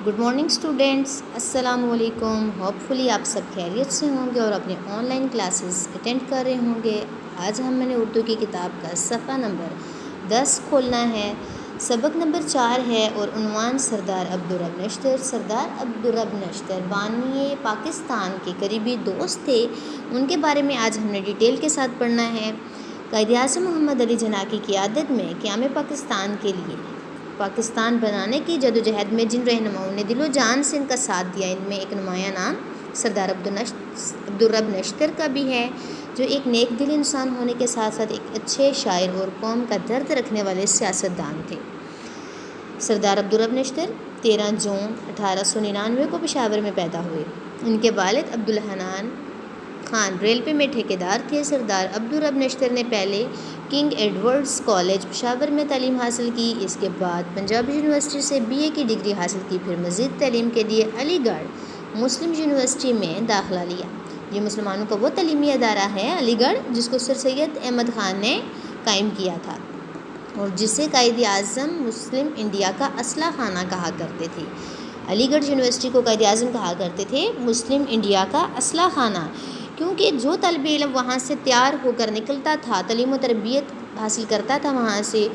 Good morning students, السلام علیکم۔ Hope فلی آپ سب خیریت سے ہوں گے اور اپنے آن لائن کلاسز اٹینڈ کر رہے ہوں گے۔ آج ہم نے اردو کی کتاب کا صفحہ نمبر 10 کھولنا ہے، سبق نمبر 4 ہے اور عنوان سردار عبدالرب نشتر۔ سردار عبدالرب نشتر بانی پاکستان کے قریبی دوست تھے، ان کے بارے میں آج ہم نے ڈیٹیل کے ساتھ پڑھنا ہے۔ قائد اعظم محمد علی جناح کی قیادت میں قیام پاکستان کے لیے پاکستان بنانے کی جدوجہد میں جن رہنماؤں نے دل و جان سے ان کا ساتھ دیا، ان میں ایک نمایاں نام سردار عبدالرب نشتر کا بھی ہے، جو ایک نیک دل انسان ہونے کے ساتھ ساتھ ایک اچھے شاعر اور قوم کا درد رکھنے والے سیاستدان تھے۔ سردار عبدالرب نشتر 13 جون 1899 کو پشاور میں پیدا ہوئے۔ ان کے والد عبدالحنان خان ریلوے میں ٹھیکیدار تھے۔ سردار عبدالرب نشتر نے پہلے کنگ ایڈورڈز کالج پشاور میں تعلیم حاصل کی، اس کے بعد پنجاب یونیورسٹی سے BA کی ڈگری حاصل کی، پھر مزید تعلیم کے لیے علی گڑھ مسلم یونیورسٹی میں داخلہ لیا۔ یہ مسلمانوں کا وہ تعلیمی ادارہ ہے علی گڑھ جس کو سر سید احمد خان نے قائم کیا تھا اور جسے قائد اعظم مسلم انڈیا کا اسلحہ خانہ کہا کرتے تھے۔ علی گڑھ یونیورسٹی کو قائد اعظم کہا کرتے تھے مسلم انڈیا کا اسلحہ خانہ، کیونکہ جو طالب علم وہاں سے تیار ہو کر نکلتا تھا، تعلیم و تربیت حاصل کرتا تھا، وہاں سے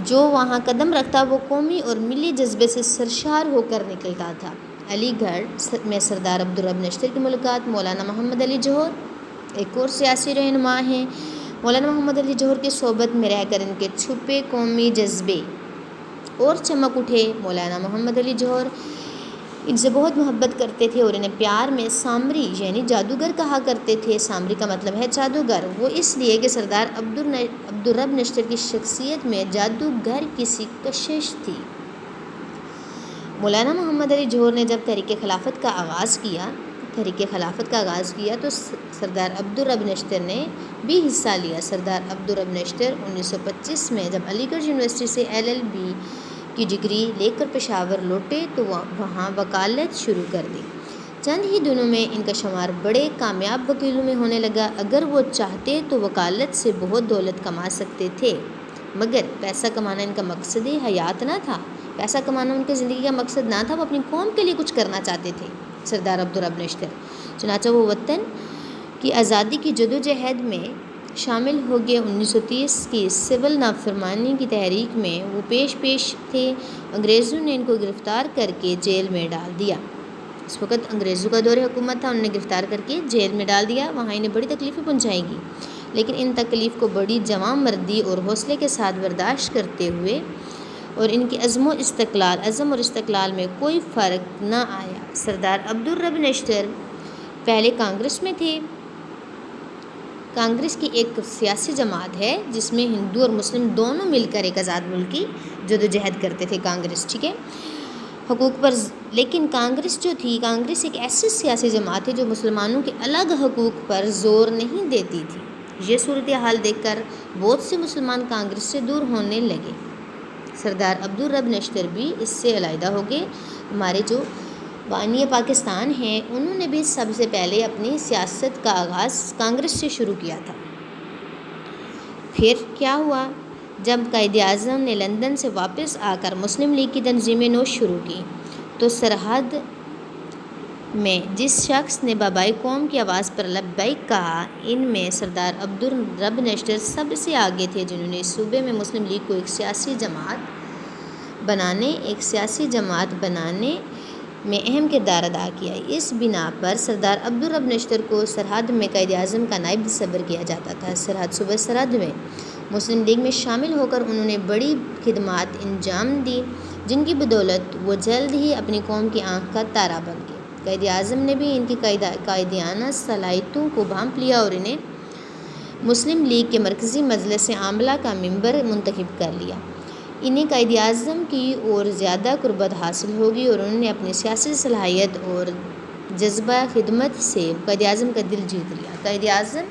جو وہاں قدم رکھتا وہ قومی اور ملی جذبے سے سرشار ہو کر نکلتا تھا۔ علی گڑھ میں سردار عبدالرب نشتر کی ملاقات مولانا محمد علی جوہر، ایک اور سیاسی رہنما ہیں۔ مولانا محمد علی جوہر کی صحبت میں رہ کر ان کے چھپے قومی جذبے اور چمک اٹھے۔ مولانا محمد علی جوہر ان سے بہت محبت کرتے تھے اور انہیں پیار میں سامری یعنی جادوگر کہا کرتے تھے۔ سامری کا مطلب ہے جادوگر، وہ اس لیے کہ سردار عبدالرب نشتر کی شخصیت میں جادوگر کی سی کشش تھی۔ مولانا محمد علی جوہر نے جب تحریک خلافت کا آغاز کیا تو سردار عبدالرب نشتر نے بھی حصہ لیا۔ سردار عبدالرب نشتر 1925 میں جب علی گڑھ یونیورسٹی سے LLB کی ڈگری لے کر پشاور لوٹے تو وہاں وکالت شروع کر دی۔ چند ہی دنوں میں ان کا شمار بڑے کامیاب وکیلوں میں ہونے لگا۔ اگر وہ چاہتے تو وکالت سے بہت دولت کما سکتے تھے، مگر پیسہ کمانا ان کا مقصد حیات نہ تھا۔ پیسہ کمانا ان کی زندگی کا مقصد نہ تھا، وہ اپنی قوم کے لیے کچھ کرنا چاہتے تھے سردار عبدالرب نشتر۔ چنانچہ وہ وطن کی آزادی کی جدوجہد میں شامل ہو گئے۔ 1930 کی سول نافرمانی کی تحریک میں وہ پیش تھے۔ انگریزوں نے ان کو گرفتار کر کے جیل میں ڈال دیا۔ اس وقت انگریزوں کا دور حکومت تھا، انہوں نے گرفتار کر کے جیل میں ڈال دیا۔ وہاں انہیں بڑی تکلیفیں پہنچائی گی، لیکن ان تکلیف کو بڑی جواں مردی اور حوصلے کے ساتھ برداشت کرتے ہوئے اور ان کے عزم اور استقلال میں کوئی فرق نہ آیا۔ سردار عبدالرب نشتر پہلے کانگریس میں تھے۔ کانگریس کی ایک سیاسی جماعت ہے جس میں ہندو اور مسلم دونوں مل کر ایک آزاد ملک کی جدوجہد کرتے تھے۔ کانگریس ٹھیک ہے حقوق پر، لیکن کانگریس ایک ایسی سیاسی جماعت ہے جو مسلمانوں کے الگ حقوق پر زور نہیں دیتی تھی۔ یہ صورتحال دیکھ کر بہت سے مسلمان کانگریس سے دور ہونے لگے۔ سردار عبدالرب نشتر بھی اس سے علیحدہ ہو گئے۔ ہمارے جو بانی پاکستان ہیں انہوں نے بھی سب سے پہلے اپنی سیاست کا آغاز کانگریس سے شروع کیا تھا۔ پھر کیا ہوا؟ جب قائد اعظم نے لندن سے واپس آ کر مسلم لیگ کی تنظیمیں نو شروع کی تو سرحد میں جس شخص نے بابائے قوم کی آواز پر لبیک کہا، ان میں سردار عبدالرب نشتر سب سے آگے تھے، جنہوں نے اس صوبے میں مسلم لیگ کو ایک سیاسی جماعت بنانے میں اہم کردار ادا کیا۔ اس بنا پر سردار عبدالرب نشتر کو سرحد میں قائد اعظم کا نائب تصور کیا جاتا تھا۔ صوبہ سرحد میں مسلم لیگ میں شامل ہو کر انہوں نے بڑی خدمات انجام دی، جن کی بدولت وہ جلد ہی اپنی قوم کی آنکھ کا تارا بن گئے۔ قائد اعظم نے بھی ان کی قائدانہ صلاحیتوں کو بھانپ لیا اور انہیں مسلم لیگ کے مرکزی مجلس عاملہ کا ممبر منتخب کر لیا۔ انہیں قائد اعظم کی اور زیادہ قربت حاصل ہوگی اور انہوں نے اپنی سیاسی صلاحیت اور جذبہ خدمت سے قائد اعظم کا دل جیت لیا۔ قائد اعظم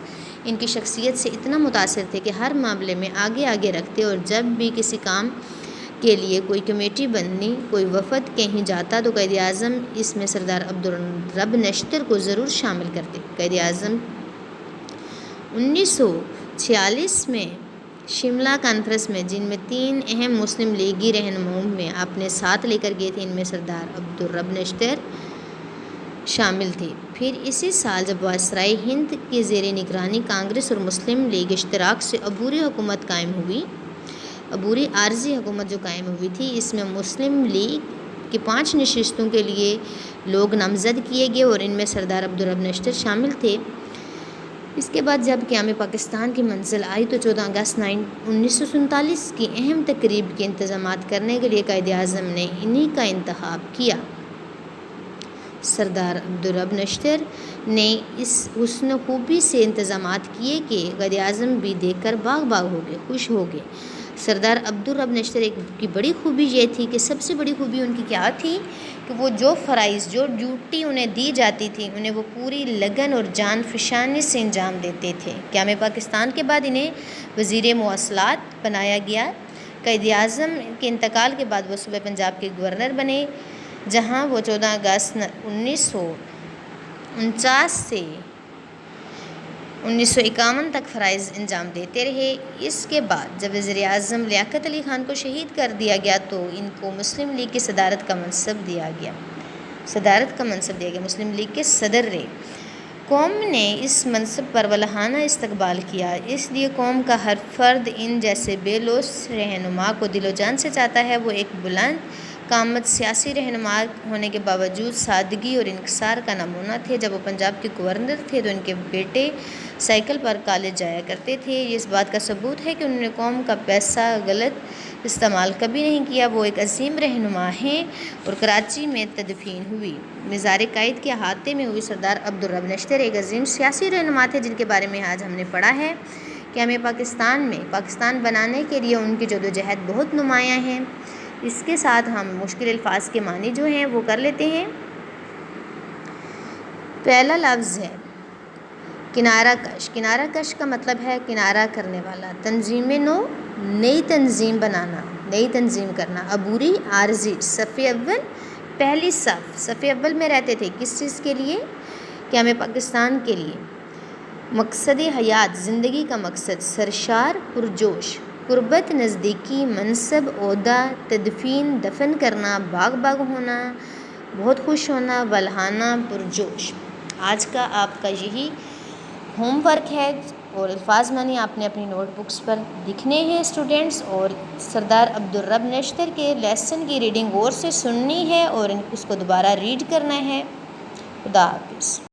ان کی شخصیت سے اتنا متاثر تھے کہ ہر معاملے میں آگے رکھتے، اور جب بھی کسی کام کے لیے کوئی کمیٹی بننی، کوئی وفد کہیں جاتا تو قائد اعظم اس میں سردار عبدالرب نشتر کو ضرور شامل کرتے۔ قائد اعظم 1946 میں شملہ کانفرنس میں جن میں 3 اہم مسلم لیگی رہنماؤں میں اپنے ساتھ لے کر گئے تھے، ان میں سردار عبدالرب نشتر شامل تھے۔ پھر اسی سال جب وائسرائے ہند کے زیر نگرانی کانگریس اور مسلم لیگ اشتراک سے عبوری عارضی حکومت جو قائم ہوئی تھی، اس میں مسلم لیگ کی 5 نشستوں کے لیے لوگ نامزد کیے گئے اور ان میں سردار عبدالرب نشتر شامل تھے۔ اس کے بعد جب قیام پاکستان کی منزل آئی تو 14 اگست 1947 کی اہم تقریب کے انتظامات کرنے کے لیے قائد اعظم نے انہی کا انتخاب کیا۔ سردار عبدالرب نشتر نے اس حسن خوبی سے انتظامات کیے کہ قائد اعظم بھی دیکھ کر باغ ہو گئے، خوش ہو گئے۔ سردار عبدالرب نشتر کی بڑی خوبی یہ تھی کہ سب سے بڑی خوبی ان کی کیا تھی کہ وہ جو فرائض، جو ڈیوٹی انہیں دی جاتی تھی، انہیں وہ پوری لگن اور جان فشانی سے انجام دیتے تھے۔ قیام پاکستان کے بعد انہیں وزیر مواصلات بنایا گیا۔ قائد اعظم کے انتقال کے بعد وہ صوبہ پنجاب کے گورنر بنے، جہاں وہ 14 اگست 1949 سے 1951 تک فرائض انجام دیتے رہے۔ اس کے بعد جب وزیر اعظم لیاقت علی خان کو شہید کر دیا گیا تو ان کو مسلم لیگ کی صدارت کا منصب دیا گیا۔ مسلم لیگ کے صدر رہے۔ قوم نے اس منصب پر والہانہ استقبال کیا، اس لیے قوم کا ہر فرد ان جیسے بے لوث رہنما کو دل و جان سے چاہتا ہے۔ وہ ایک بلند قامت سیاسی رہنما ہونے کے باوجود سادگی اور انکسار کا نمونہ تھے۔ جب وہ پنجاب کے گورنر تھے تو ان کے بیٹے سائیکل پر کالج جایا کرتے تھے۔ یہ اس بات کا ثبوت ہے کہ انہوں نے قوم کا پیسہ غلط استعمال کبھی نہیں کیا۔ وہ ایک عظیم رہنما ہیں اور کراچی میں تدفین ہوئی۔ مزار قائد کے احاطے میں ہوئی سردار عبدالرب نشتر ایک عظیم سیاسی رہنما تھے جن کے بارے میں آج ہم نے پڑھا ہے کہ ہمیں پاکستان بنانے کے لیے ان کی جدوجہد بہت نمایاں ہے۔ اس کے ساتھ ہم مشکل الفاظ کے معنی جو ہیں وہ کر لیتے ہیں۔ پہلا لفظ ہے کنارہ کش۔ کنارہ کش کا مطلب ہے کنارہ کرنے والا۔ تنظیم نو، نئی تنظیم بنانا، نئی تنظیم کرنا۔ عبوری، عارضی۔ صف اول، پہلی صف اول میں رہتے تھے، کس چیز کے لیے؟ قیام پاکستان کے لیے۔ مقصد حیات، زندگی کا مقصد۔ سرشار، پرجوش۔ قربت، نزدیکی۔ منصب، عہدہ۔ تدفین، دفن کرنا۔ باغ ہونا، بہت خوش ہونا۔ والہانہ، پرجوش۔ آج کا آپ کا یہی ہوم ورک ہے اور الفاظ معنی آپ نے اپنی نوٹ بکس پر لکھنے ہیں اسٹوڈنٹس، اور سردار عبدالرب نشتر کے لیسن کی ریڈنگ غور سے سننی ہے اور اس کو دوبارہ ریڈ کرنا ہے۔ خدا حافظ۔